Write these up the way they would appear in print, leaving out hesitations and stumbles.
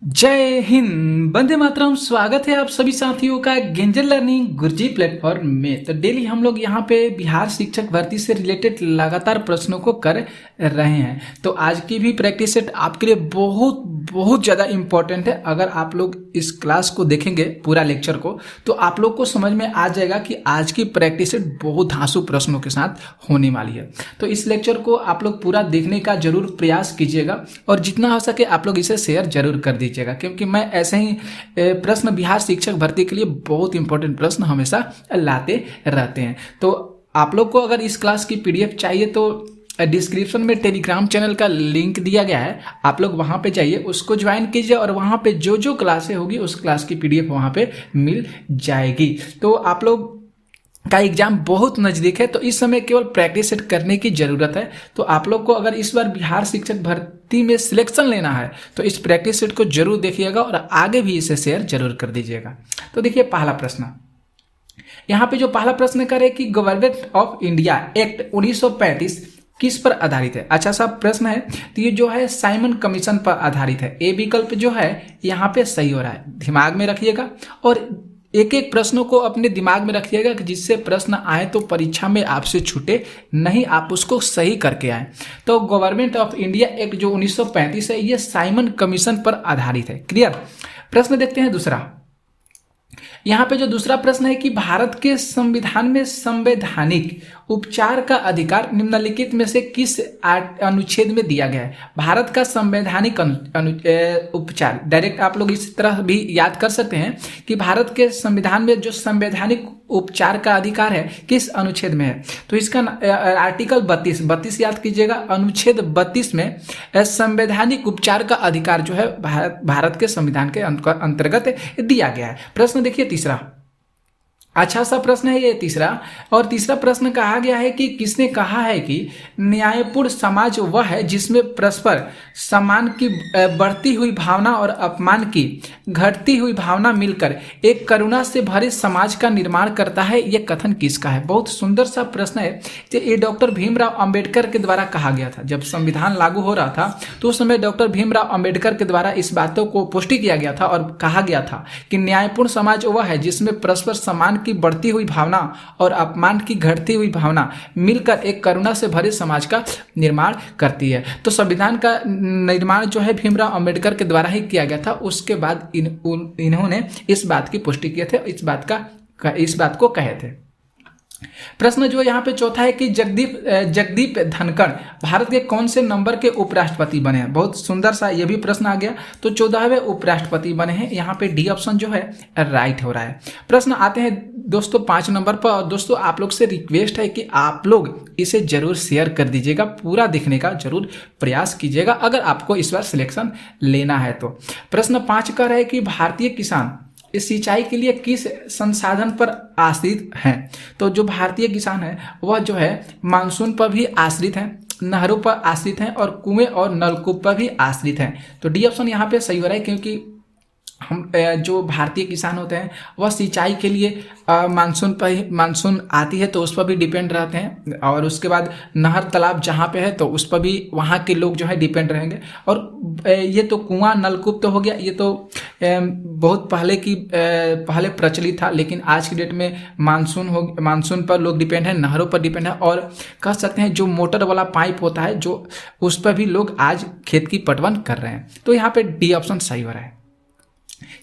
जय हिंद, वंदे मातरम। स्वागत है आप सभी साथियों का गेंजर लर्निंग गुरुजी प्लेटफॉर्म में। तो डेली हम लोग यहाँ पे बिहार शिक्षक भर्ती से रिलेटेड लगातार प्रश्नों को कर रहे हैं। तो आज की भी प्रैक्टिस सेट आपके लिए बहुत बहुत ज़्यादा इम्पोर्टेंट है। अगर आप लोग इस क्लास को देखेंगे पूरा लेक्चर को, तो आप लोग को समझ में आ जाएगा कि आज की प्रैक्टिस सेट बहुत धांसू प्रश्नों के साथ होने वाली है। तो इस लेक्चर को आप लोग पूरा देखने का जरूर प्रयास कीजिएगा और जितना हो सके आप लोग इसे शेयर जरूर कर दीजिएगा, क्योंकि मैं ऐसे ही प्रश्न बिहार शिक्षक भर्ती के लिए बहुत इंपॉर्टेंट प्रश्न हमेशा लाते रहते हैं। तो आप लोग को अगर इस क्लास की पीडीएफ चाहिए तो डिस्क्रिप्शन में टेलीग्राम चैनल का लिंक दिया गया है, आप लोग वहां पे जाइए, उसको ज्वाइन कीजिए और वहां पे जो जो क्लासें होगी उस क्लास की पीडीएफ वहां पे मिल जाएगी। तो आप लोग का एग्जाम बहुत नज़दीक है, तो इस समय केवल प्रैक्टिस सेट करने की ज़रूरत है। तो आप लोग को अगर इस बार बिहार शिक्षक भर्ती में सिलेक्शन लेना है तो इस प्रैक्टिस सेट को जरूर देखिएगा और आगे भी इसे शेयर जरूर कर दीजिएगा। तो देखिए पहला प्रश्न, यहाँ पे जो पहला प्रश्न करे कि गवर्नमेंट ऑफ इंडिया एक्ट 1935 किस पर आधारित है। अच्छा सा प्रश्न है। तो ये जो है साइमन कमीशन पर आधारित है। ए विकल्प जो है यहाँ पे सही हो रहा है, दिमाग में रखिएगा और एक एक प्रश्नों को अपने दिमाग में रखिएगा कि जिससे प्रश्न आए तो परीक्षा में आपसे छूटे नहीं, आप उसको सही करके आए। तो गवर्नमेंट ऑफ इंडिया एक्ट जो 1935 है ये साइमन कमीशन पर आधारित है। क्लियर। प्रश्न देखते हैं दूसरा। यहाँ पे जो दूसरा प्रश्न है कि भारत के संविधान में संवैधानिक उपचार का अधिकार निम्नलिखित में से किस अनुच्छेद में दिया गया है। भारत का संवैधानिक उपचार, डायरेक्ट आप लोग इस तरह भी याद कर सकते हैं कि भारत के संविधान में जो संवैधानिक उपचार का अधिकार है किस अनुच्छेद में है। तो इसका आर्टिकल 32 याद कीजिएगा। अनुच्छेद 32 में संवैधानिक उपचार का अधिकार जो है भारत के संविधान के अंतर्गत दिया गया है। प्रश्न देखिए तीसरा, अच्छा सा प्रश्न है ये तीसरा। और तीसरा प्रश्न कहा गया है कि किसने कहा है कि न्यायपूर्ण समाज वह है जिसमें परस्पर सम्मान की बढ़ती हुई भावना और अपमान की घटती हुई भावना मिलकर एक करुणा से भरे समाज का निर्माण करता है। ये कथन किसका है। बहुत सुंदर सा प्रश्न है। तो ये डॉक्टर भीमराव अंबेडकर के द्वारा कहा गया था। जब संविधान लागू हो रहा था तो उस समय डॉक्टर भीमराव अंबेडकर के द्वारा इस बातों को पुष्टि किया गया था और कहा गया था कि न्यायपूर्ण समाज वह है जिसमें परस्पर सम्मान की बढ़ती हुई भावना और अपमान की घटती हुई भावना मिलकर एक करुणा से भरे समाज का निर्माण करती है। तो संविधान का निर्माण जो है भीमराव अंबेडकर के द्वारा ही किया गया था। उसके बाद इन्होंने इस बात की पुष्टि किए थे, इस बात को कहे थे। प्रश्न जो यहाँ पे चौथा है कि जगदीप धनखड़ भारत के कौन से नंबर के उपराष्ट्रपति बने हैं। बहुत सुंदर सा ये भी प्रश्न आ गया। तो 14वें उपराष्ट्रपति बने हैं। यहाँ पे डी ऑप्शन जो है राइट हो रहा है। प्रश्न आते हैं दोस्तों 5 नंबर पर। और दोस्तों आप लोग से रिक्वेस्ट है कि आप लोग इसे जरूर शेयर कर दीजिएगा, पूरा देखने का जरूर प्रयास कीजिएगा अगर आपको इस बार सिलेक्शन लेना है तो। प्रश्न 5 कह रहा है कि भारतीय किसान इस सिंचाई के लिए किस संसाधन पर आश्रित हैं। तो जो भारतीय किसान है वह जो है मानसून पर भी आश्रित हैं, नहरों पर आश्रित हैं और कुएं और नलकूप पर भी आश्रित हैं। तो डी ऑप्शन यहाँ पे सही हो रहा है, क्योंकि हम जो भारतीय किसान होते हैं वह सिंचाई के लिए मानसून आती है तो उस पर भी डिपेंड रहते हैं, और उसके बाद नहर तालाब जहाँ पे है तो उस पर भी वहाँ के लोग जो है डिपेंड रहेंगे। और ये तो कुआं नलकूप तो हो गया, ये तो बहुत पहले प्रचलित था, लेकिन आज की डेट में मानसून पर लोग डिपेंड है, नहरों पर डिपेंड है, और कह सकते हैं जो मोटर वाला पाइप होता है जो उस पर भी लोग आज खेत की पटवन कर रहे हैं। तो यहाँ पे डी ऑप्शन सही हो रहा है।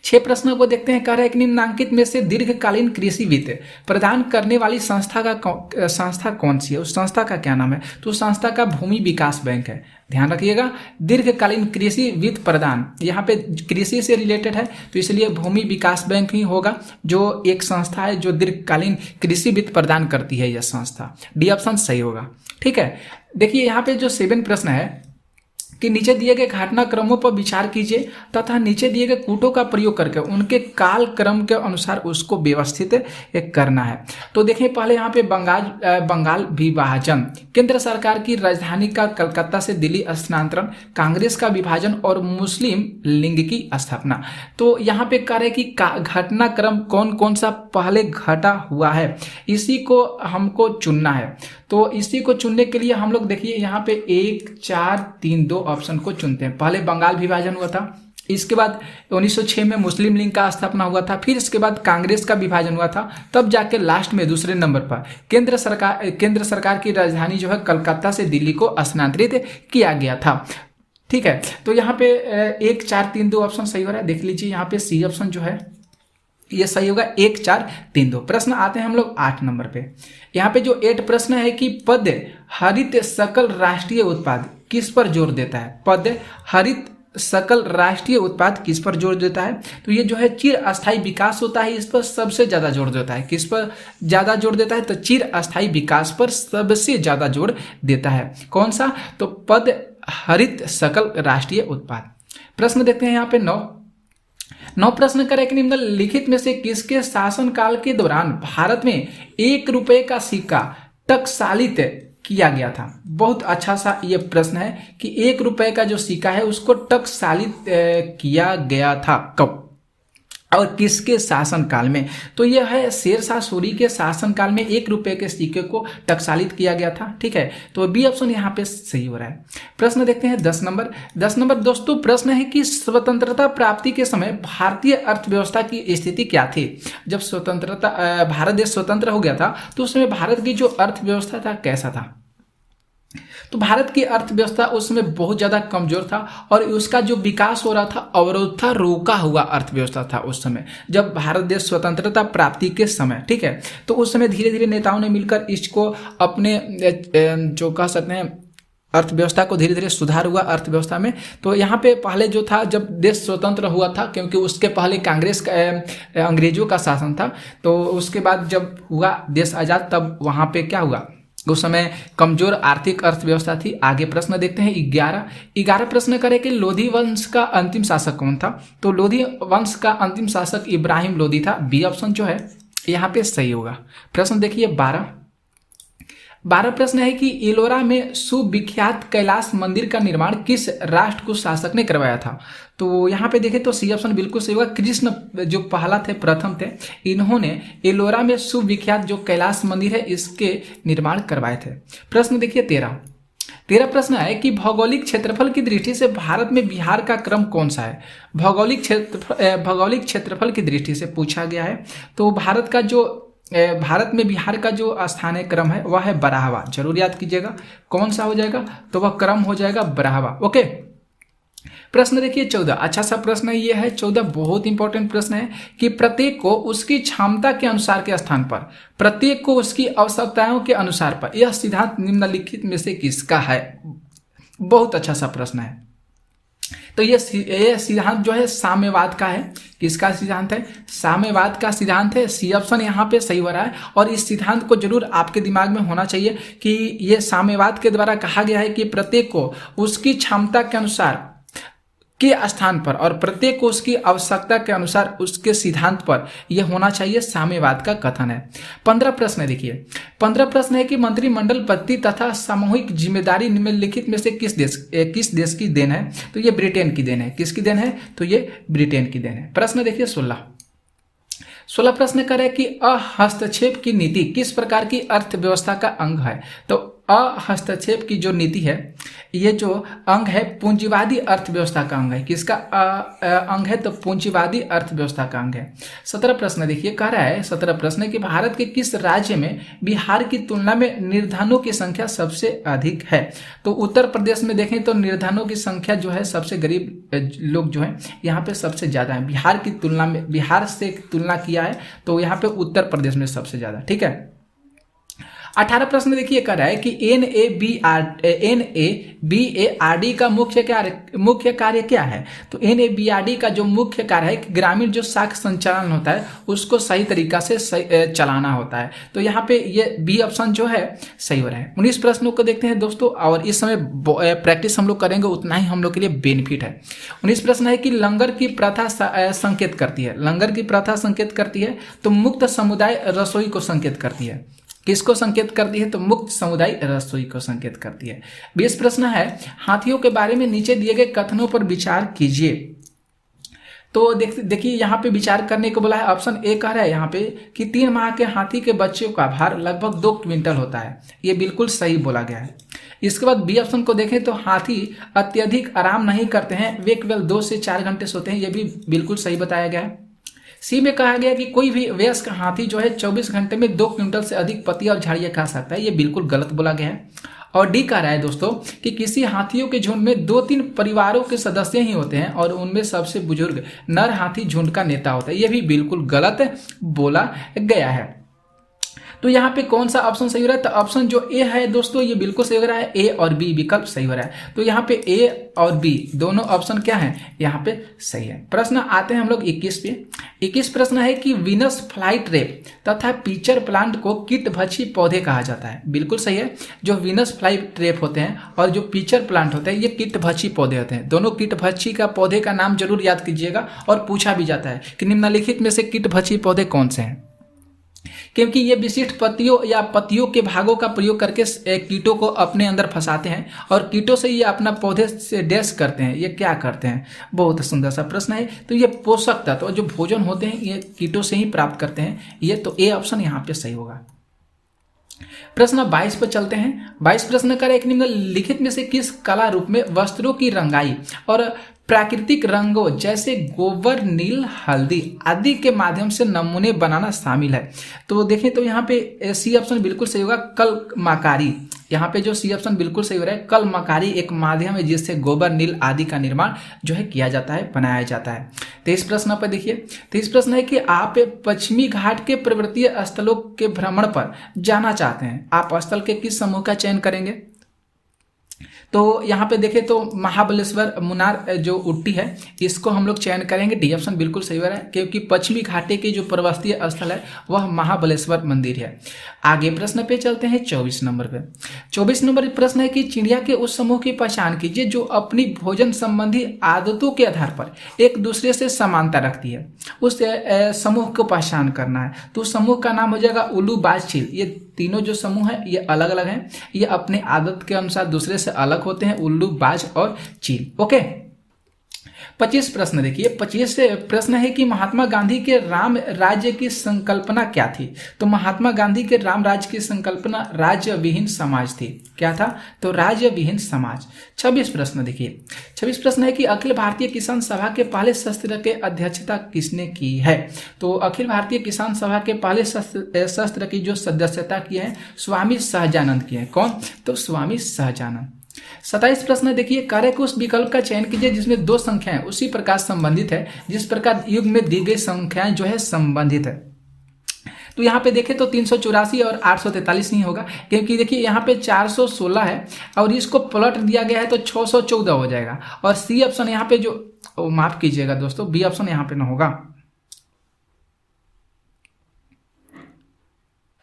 6 प्रश्नों को देखते हैं। कह रहा है कि निम्नलिखित में से दीर्घकालीन कृषि वित्त प्रदान करने वाली संस्था कौन सी है। उस संस्था का क्या नाम है। तो संस्था का भूमि विकास बैंक है। ध्यान रखिएगा, दीर्घकालीन कृषि वित्त प्रदान यहाँ पे कृषि से रिलेटेड है तो इसलिए भूमि विकास बैंक ही होगा, जो एक संस्था है जो दीर्घकालीन कृषि वित्त प्रदान करती है यह संस्था। डी ऑप्शन सही होगा। ठीक है। देखिए यहाँ पे जो 7 प्रश्न है कि नीचे दिए गए घटनाक्रमों पर विचार कीजिए तथा नीचे दिए गए कूटों का प्रयोग करके उनके काल क्रम के अनुसार उसको व्यवस्थित करना है। तो देखिए पहले यहाँ पे बंगाल विभाजन, केंद्र सरकार की राजधानी का कलकत्ता से दिल्ली स्थानांतरण, कांग्रेस का विभाजन और मुस्लिम लीग की स्थापना। तो यहाँ पे कह रहे कि घटनाक्रम कौन कौन सा पहले घटा हुआ है, इसी को हमको चुनना है। तो इसी को चुनने के लिए हम लोग देखिए यहाँ पे 1 4 3 2 ऑप्शन को चुनते हैं। पहले बंगाल विभाजन हुआ था, इसके बाद 1906 में मुस्लिम लीग का स्थापना हुआ था, फिर इसके बाद कांग्रेस का विभाजन हुआ था, तब जाके लास्ट में दूसरे नंबर पर केंद्र सरकार की राजधानी जो है कलकत्ता से दिल्ली को स्थानांतरित किया गया था। ठीक है, तो यहाँ पे 1 4 3 2 ऑप्शन सही हो रहा है, देख लीजिए यहाँ पे सी ऑप्शन जो है ये सही होगा, 1 4 3 2। प्रश्न आते हैं हम लोग 8 नंबर पे। यहाँ पे जो 8 प्रश्न है कि पद हरित सकल राष्ट्रीय उत्पाद किस पर जोर देता है? पद हरित सकल राष्ट्रीय उत्पाद किस पर जोर देता है? तो ये जो है चिर अस्थायी विकास होता है, इस पर सबसे ज्यादा जोर देता है। किस पर ज्यादा जोर देता है? तो चिर अस्थायी विकास पर सबसे ज्यादा जोर देता है। कौन सा? तो पद हरित सकल राष्ट्रीय उत्पाद। प्रश्न देखते हैं यहाँ पे 9 प्रश्न करें कि निम्नलिखित में से किसके शासनकाल के दौरान भारत में 1 रुपए का सिक्का टकसालित किया गया था? बहुत अच्छा सा ये प्रश्न है कि 1 रुपए का जो सिक्का है उसको टकसालित किया गया था, कब और किसके शासनकाल में? तो यह है शेरशाह सूरी के शासनकाल में 1 रुपए के सिक्के को टकसालित किया गया था। ठीक है, तो बी ऑप्शन यहाँ पे सही हो रहा है। प्रश्न देखते हैं 10 नंबर। 10 नंबर दोस्तों प्रश्न है कि स्वतंत्रता प्राप्ति के समय भारतीय अर्थव्यवस्था की स्थिति क्या थी? जब भारत देश स्वतंत्र हो गया था तो उस समय भारत की जो अर्थव्यवस्था था कैसा था? तो भारत की अर्थव्यवस्था उस समय बहुत ज़्यादा कमजोर था और उसका जो विकास हो रहा था अवरोध था, रोका हुआ अर्थव्यवस्था था उस समय जब भारत देश स्वतंत्रता प्राप्ति के समय। ठीक है, तो उस समय धीरे धीरे नेताओं ने मिलकर इसको अपने जो कह सकते हैं अर्थव्यवस्था को धीरे धीरे सुधार हुआ अर्थव्यवस्था में। तो यहाँ पे पहले जो था जब देश स्वतंत्र हुआ था, क्योंकि उसके पहले कांग्रेस का अंग्रेजों का शासन था, तो उसके बाद जब हुआ देश आज़ाद तब वहाँ पे क्या हुआ, उस समय कमजोर आर्थिक अर्थव्यवस्था थी। आगे प्रश्न देखते हैं 11 प्रश्न करें कि लोधी वंश का अंतिम शासक कौन था? तो लोधी वंश का अंतिम शासक इब्राहिम लोधी था। बी ऑप्शन जो है यहाँ पे सही होगा। प्रश्न देखिए 12 प्रश्न है कि एलोरा में सुविख्यात कैलाश मंदिर का निर्माण किस राष्ट्र को शासक ने करवाया था? तो यहाँ पे देखें तो सी ऑप्शन बिल्कुल सही होगा। कृष्ण जो पहला थे, प्रथम थे, इन्होंने एलोरा में सुविख्यात जो कैलाश मंदिर है इसके निर्माण करवाए थे। प्रश्न देखिए 13 प्रश्न है कि भौगोलिक क्षेत्रफल की दृष्टि से भारत में बिहार का क्रम कौन सा है? भौगोलिक क्षेत्रफल की दृष्टि से पूछा गया है। तो भारत में बिहार का जो स्थानीय क्रम है वह है बराहवा। जरूर याद कीजिएगा कौन सा हो जाएगा, तो वह क्रम हो जाएगा बराहवा। ओके, प्रश्न देखिए 14। अच्छा सा प्रश्न ये है 14, बहुत इंपॉर्टेंट प्रश्न है कि प्रत्येक को उसकी क्षमता के अनुसार के स्थान पर, प्रत्येक को उसकी आवश्यकताओं के अनुसार पर, यह सिद्धांत निम्नलिखित में से किसका है? बहुत अच्छा सा प्रश्न है। तो ये सिद्धांत जो है साम्यवाद का है। किसका सिद्धांत है? साम्यवाद का सिद्धांत है। सी ऑप्शन यहाँ पे सही हो रहा है। और इस सिद्धांत को जरूर आपके दिमाग में होना चाहिए कि ये साम्यवाद के द्वारा कहा गया है कि प्रत्येक को उसकी क्षमता के अनुसार के स्थान पर और प्रत्येक को उसकी आवश्यकता के अनुसार उसके सिद्धांत पर यह होना चाहिए, साम्यवाद का कथन है। 15 प्रश्न देखिए। 15 प्रश्न है कि मंत्रिमंडल पद्धति तथा सामूहिक जिम्मेदारी निम्नलिखित में से किस देश की देन है? तो ये ब्रिटेन की देन है। किसकी देन है? तो ये ब्रिटेन की देन है। प्रश्न देखिए 16 प्रश्न करें कि अहस्तक्षेप की नीति किस प्रकार की अर्थव्यवस्था का अंग है? तो अहस्तक्षेप की जो नीति है, ये जो अंग है पूंजीवादी अर्थव्यवस्था का अंग है। किसका अंग है? तो पूंजीवादी अर्थव्यवस्था का अंग है। 17 प्रश्न देखिए, कह रहा है 17 प्रश्न कि भारत के किस राज्य में बिहार की तुलना में निर्धनों की संख्या सबसे अधिक है? तो उत्तर प्रदेश में देखें तो निर्धनों की संख्या जो है, सबसे गरीब लोग जो है यहाँ पे सबसे ज्यादा है। बिहार की तुलना में, बिहार से तुलना किया है तो यहाँ पे उत्तर प्रदेश में सबसे ज्यादा। ठीक है, 18 प्रश्न देखिए, कह रहा है कि NABARD का मुख्य कार्य क्या है? तो NABARD का जो मुख्य कार्य है कि ग्रामीण जो साख संचालन होता है उसको सही तरीका से चलाना होता है। तो यहाँ पे ये बी ऑप्शन जो है सही हो रहा है। 19 प्रश्नों को देखते हैं दोस्तों, और इस समय प्रैक्टिस हम लोग करेंगे उतना ही हम लोग के लिए बेनिफिट है। 19 प्रश्न है कि लंगर की प्रथा संकेत करती है। लंगर की प्रथा संकेत करती है तो मुक्त समुदाय रसोई को संकेत करती है। किसको संकेत करती है? तो मुक्त समुदाय रसोई को संकेत करती है। 20 प्रश्न है, हाथियों के बारे में नीचे दिए गए कथनों पर विचार कीजिए। तो देखिए यहाँ पे विचार करने को बोला है। ऑप्शन ए कह रहा है यहाँ पे कि 3 माह के हाथी के बच्चों का भार लगभग 2 क्विंटल होता है। ये बिल्कुल सही बोला गया है। इसके बाद बी ऑप्शन को देखें तो हाथी अत्यधिक आराम नहीं करते हैं, वे केवल 2 से 4 घंटे सोते हैं। ये भी बिल्कुल सही बताया गया है। सी में कहा गया कि कोई भी वयस्क हाथी जो है 24 घंटे में 2 क्विंटल से अधिक पत्तियां और झाड़ियां खा सकता है। ये बिल्कुल गलत बोला गया है। और डी कह रहा है दोस्तों कि किसी हाथियों के झुंड में 2-3 परिवारों के सदस्य ही होते हैं और उनमें सबसे बुजुर्ग नर हाथी झुंड का नेता होता है। ये भी बिल्कुल गलत बोला गया है। तो यहाँ पे कौन सा ऑप्शन सही हो रहा है? तो ऑप्शन जो ए है दोस्तों ये बिल्कुल सही हो रहा है, ए और बी विकल्प सही हो रहा है। तो यहाँ पे ए और बी दोनों ऑप्शन क्या है? यहाँ पे सही है। प्रश्न आते हैं हम लोग 21 पे। 21 प्रश्न है कि वीनस फ्लाईट्रेप तथा पीचर प्लांट को कीटभक्षी पौधे कहा जाता है। बिल्कुल सही है। जो वीनस फ्लाईट्रेप होते हैं और जो पीचर प्लांट होते हैं ये कीटभक्षी पौधे होते हैं। दोनों कीटभक्षी का पौधे का नाम जरूर याद कीजिएगा और पूछा भी जाता है कि निम्नलिखित में से कीटभक्षी पौधे कौन से हैं, क्योंकि ये विशिष्ट पत्तियों या पत्तियों के भागों का प्रयोग करके कीटों को अपने अंदर फंसाते हैं और कीटों से ये अपना पौधे से डैश करते हैं। ये क्या करते हैं? बहुत सुंदर सा प्रश्न है। तो ये पोषक तत्व जो भोजन होते हैं ये कीटों से ही प्राप्त करते हैं। ये तो ए ऑप्शन यहाँ पे सही होगा। प्रश्न 22 पर चलते हैं। 22 प्रश्न कर एक निम्नलिखित में से किस कला रूप में वस्त्रों की रंगाई और प्राकृतिक रंगों जैसे गोबर, नील, हल्दी आदि के माध्यम से नमूने बनाना शामिल है? तो देखें तो यहाँ पे सी ऑप्शन बिल्कुल सही होगा, कलमाकारी। यहाँ पे जो सी ऑप्शन बिल्कुल सही हो रहा है। कलमाकारी एक माध्यम है जिससे गोबर, नील आदि का निर्माण जो है किया जाता है, बनाया जाता है। 23 प्रश्न पर देखिए। 23 प्रश्न है कि आप पश्चिमी घाट के पर्वतीय स्थलों के भ्रमण पर जाना चाहते हैं, आप स्थल के किस समूह का चयन करेंगे? तो यहाँ पे देखें तो महाबलेश्वर मुन्नार जो उट्टी है इसको हम लोग चयन करेंगे। डी ऑप्शन बिल्कुल सही हो रहा है, क्योंकि पश्चिमी घाटे के जो पर्वतीय स्थल है वह महाबलेश्वर मंदिर है। आगे प्रश्न पे चलते हैं 24 नंबर पे। 24 नंबर प्रश्न है कि चिड़िया के उस समूह की पहचान कीजिए जो अपनी भोजन संबंधी आदतों के आधार पर एक दूसरे से समानता रखती है। उस समूह को पहचान करना है। तो उस समूह का नाम हो जाएगा उल्लू, बाज, चील। ये तीनों जो समूह है ये अलग अलग हैं। ये अपने आदत के अनुसार दूसरे से अलग होते हैं, उल्लू, बाज और चील। ओके। 25 प्रश्न देखिए। 25 प्रश्न है कि महात्मा गांधी के राम राज्य की संकल्पना क्या थी? तो महात्मा गांधी के राम राज्य की संकल्पना राज्य विहीन समाज थी। क्या था? तो राज्य विहीन समाज। 26 प्रश्न देखिए। 26 प्रश्न है कि अखिल भारतीय किसान सभा के पहले सत्र के अध्यक्षता किसने की है? तो अखिल भारतीय किसान सभा के पहले सत्र की जो सदस्यता की है स्वामी सहजानंद की है। कौन? तो स्वामी सहजानंद। 27 प्रश्न देखिए। कार्य के उस विकल्प का चयन कीजिए जिसमें 2 संख्याएं उसी प्रकार संबंधित है जिस प्रकार युग में दी गई संख्याएं जो है संबंधित है। तो यहाँ पे देखें तो 384 और 843 नहीं होगा, क्योंकि देखिए यहाँ पे 416 है और इसको पलट दिया गया है तो 614 हो जाएगा। और सी ऑप्शन यहाँ पे जो माफ कीजिएगा दोस्तों, बी ऑप्शन यहाँ पे ना होगा।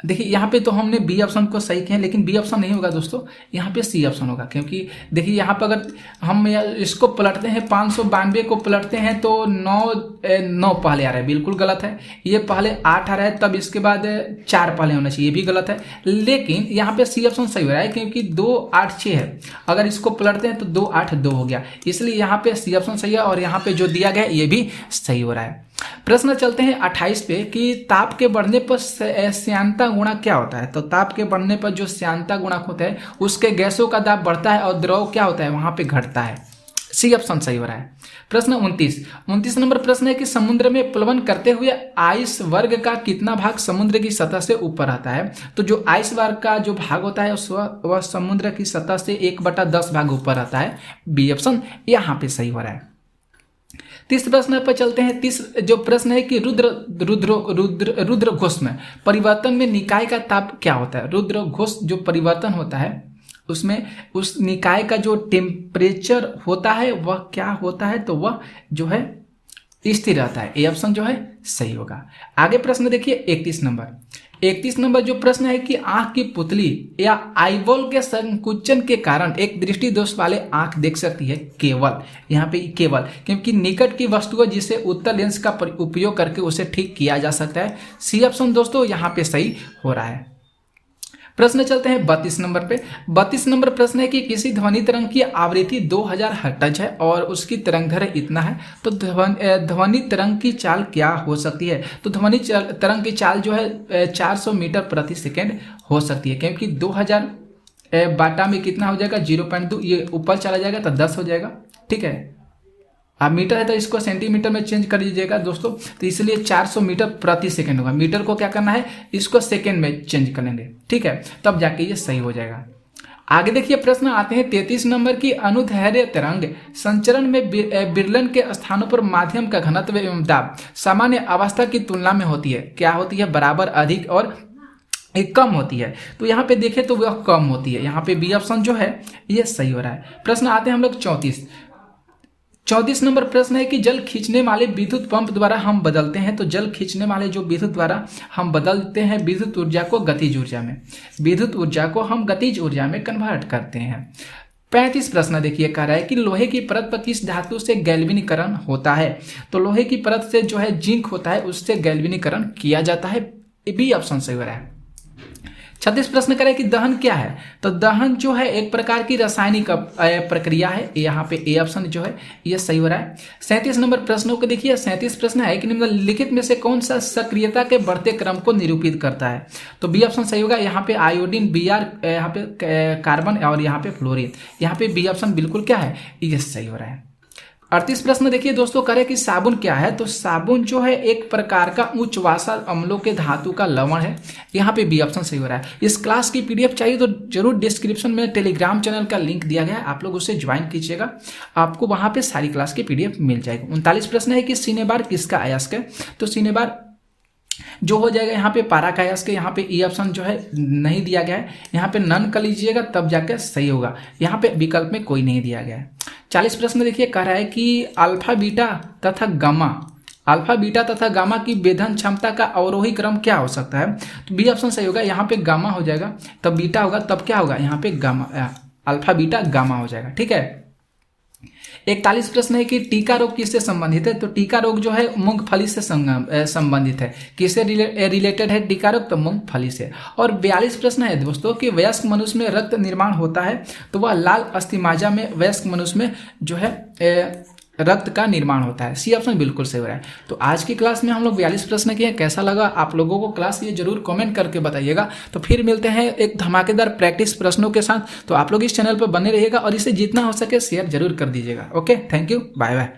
देखिए यहाँ पे तो हमने बी ऑप्शन को सही किया, लेकिन बी ऑप्शन नहीं होगा दोस्तों, यहाँ पे सी ऑप्शन होगा। क्योंकि देखिए यहाँ पे अगर हम इसको पलटते हैं 592 को पलटते हैं तो 9 पहले आ रहा है, बिल्कुल गलत है। ये पहले 8 आ रहा है, तब इसके बाद 4 पहले होना चाहिए, ये भी गलत है। लेकिन यहाँ पे सी ऑप्शन सही हो रहा है क्योंकि 2 8 6 है, अगर इसको पलटते हैं तो 2 8 2 हो गया, इसलिए यहाँ पे सी ऑप्शन सही है। और यहाँ पे जो दिया गया ये भी सही हो रहा है। प्रश्न चलते हैं 28 पे कि ताप के बढ़ने पर श्यानता गुणक क्या होता है? तो ताप के बढ़ने पर जो श्यानता गुणक होता है उसके गैसों का दाब बढ़ता है और द्रव क्या होता है वहां पे घटता है। सी ऑप्शन सही हो रहा है। प्रश्न 29 नंबर प्रश्न है कि समुद्र में प्लवन करते हुए आइस वर्ग का कितना भाग समुद्र की सतह से ऊपर आता है? तो जो आइस वर्ग का जो भाग होता है वह समुद्र की सतह से 1/10 भाग ऊपर आता है। बी ऑप्शन यहाँ पे सही हो रहा है। 30 प्रश्न पर चलते हैं। 30 जो प्रश्न है कि रुद्र घोष में परिवर्तन में निकाय का ताप क्या होता है? रुद्र घोष जो परिवर्तन होता है उसमें उस निकाय का जो टेम्परेचर होता है वह क्या होता है? तो वह जो है स्थिर रहता है। ए ऑप्शन जो है सही होगा। आगे प्रश्न देखिए 31 नंबर जो प्रश्न है कि आंख की पुतली या आईबॉल के संकुचन के कारण एक दृष्टि दोष वाले आंख देख सकती है केवल, यहाँ पे केवल, क्योंकि निकट की वस्तु जिसे उत्तल लेंस का उपयोग करके उसे ठीक किया जा सकता है। सी ऑप्शन दोस्तों यहाँ पे सही हो रहा है। प्रश्न चलते हैं 32 नंबर पे। 32 नंबर प्रश्न है कि किसी ध्वनि तरंग की आवृत्ति 2000 हर्ट्ज है और उसकी तरंगदैर्घ्य इतना है, तो ध्वनि तरंग की चाल क्या हो सकती है? तो ध्वनि तरंग की चाल जो है 400 मीटर प्रति सेकेंड हो सकती है, क्योंकि 2000 बाटा में कितना हो जाएगा 0.2, ये ऊपर चला जाएगा तो 10 हो जाएगा। ठीक है, अब मीटर है तो इसको सेंटीमीटर में चेंज कर दीजिएगा दोस्तों, तो इसलिए 400 मीटर प्रति सेकंड होगा। मीटर को क्या करना है, इसको सेकंड में चेंज कर लेंगे। ठीक है, तब जाके ये सही हो जाएगा। आगे देखिए प्रश्न आते हैं 33 नंबर की। अनुदैर्ध्य तरंग संचरण में विरलन के स्थानों पर माध्यम का घनत्व एवं दाब सामान्य अवस्था की तुलना में होती है। क्या होती है, बराबर, अधिक और कम होती है। तो यहाँ पे देखें तो वह कम होती है। यहाँ पे बी ऑप्शन जो है ये सही हो रहा है। प्रश्न आते हैं हम लोग 34 नंबर प्रश्न है कि जल खींचने वाले विद्युत पंप द्वारा हम बदलते हैं। तो जल खींचने वाले जो विद्युत द्वारा हम बदलते हैं विद्युत ऊर्जा को गतिज ऊर्जा में, विद्युत ऊर्जा को हम गतिज ऊर्जा में कन्वर्ट करते हैं। 35 प्रश्न देखिए कह रहा है कि लोहे की परत पर किस धातु से गैल्वेनीकरण होता है। तो लोहे की परत से जो है जिंक होता है, उससे गैल्वेनीकरण किया जाता है। बी ऑप्शन सही हो रहा है। 36 प्रश्न करें कि दहन क्या है। तो दहन जो है एक प्रकार की रासायनिक प्रक्रिया है। यहाँ पे ए ऑप्शन जो है ये सही हो रहा है। 37 नंबर प्रश्नों को देखिए। 37 प्रश्न है कि निम्नलिखित में से कौन सा सक्रियता के बढ़ते क्रम को निरूपित करता है। तो बी ऑप्शन सही होगा। यहाँ पे आयोडीन, Br, यहाँ पे कार्बन और यहाँ पे फ्लोरीन। यहाँ पे बी ऑप्शन बिल्कुल क्या है, ये सही हो रहा है। 38 प्रश्न देखिए दोस्तों करें कि साबुन क्या है। तो साबुन जो है एक प्रकार का उच्च वासा अम्लों के धातु का लवण है। यहाँ पे बी ऑप्शन सही हो रहा है। इस क्लास की पीडीएफ चाहिए तो जरूर डिस्क्रिप्शन में टेलीग्राम चैनल का लिंक दिया गया है, आप लोग उससे ज्वाइन कीजिएगा, आपको वहां पे सारी क्लास की पीडीएफ मिल जाएगी। 39 प्रश्न है कि सिनेबार किसका अयस्क है। तो सिनेबार जो हो जाएगा यहाँ पे पारा का अयस्क। यहाँ पे ई ऑप्शन जो है नहीं दिया गया है, यहाँ पे नन कर लीजिएगा तब जाकर सही होगा। यहाँ पे विकल्प में कोई नहीं दिया गया है। 40 प्रश्न देखिए कह रहा है कि अल्फा बीटा तथा गामा की वेधन क्षमता का अवरोही क्रम क्या हो सकता है। तो बी ऑप्शन सही होगा। यहाँ पे गामा हो जाएगा, तब बीटा होगा, तब क्या होगा, यहाँ पे गामा, अल्फा बीटा गामा हो जाएगा। ठीक है। 41 प्रश्न है कि टीका रोग किससे संबंधित है। तो टीका रोग जो है मूंगफली से संबंधित है। किससे रिलेटेड है टीका रोग, तो मूंगफली से। और 42 प्रश्न है दोस्तों कि वयस्क मनुष्य में रक्त निर्माण होता है। तो वह लाल अस्थिमाजा में वयस्क मनुष्य में जो है रक्त का निर्माण होता है। सी ऑप्शन बिल्कुल सही हो रहा है। तो आज की क्लास में हम लोग 42 प्रश्न किए। कैसा लगा आप लोगों को क्लास, ये जरूर कमेंट करके बताइएगा। तो फिर मिलते हैं एक धमाकेदार प्रैक्टिस प्रश्नों के साथ। तो आप लोग इस चैनल पर बने रहिएगा और इसे जितना हो सके शेयर जरूर कर दीजिएगा। Okay, thank you, bye bye.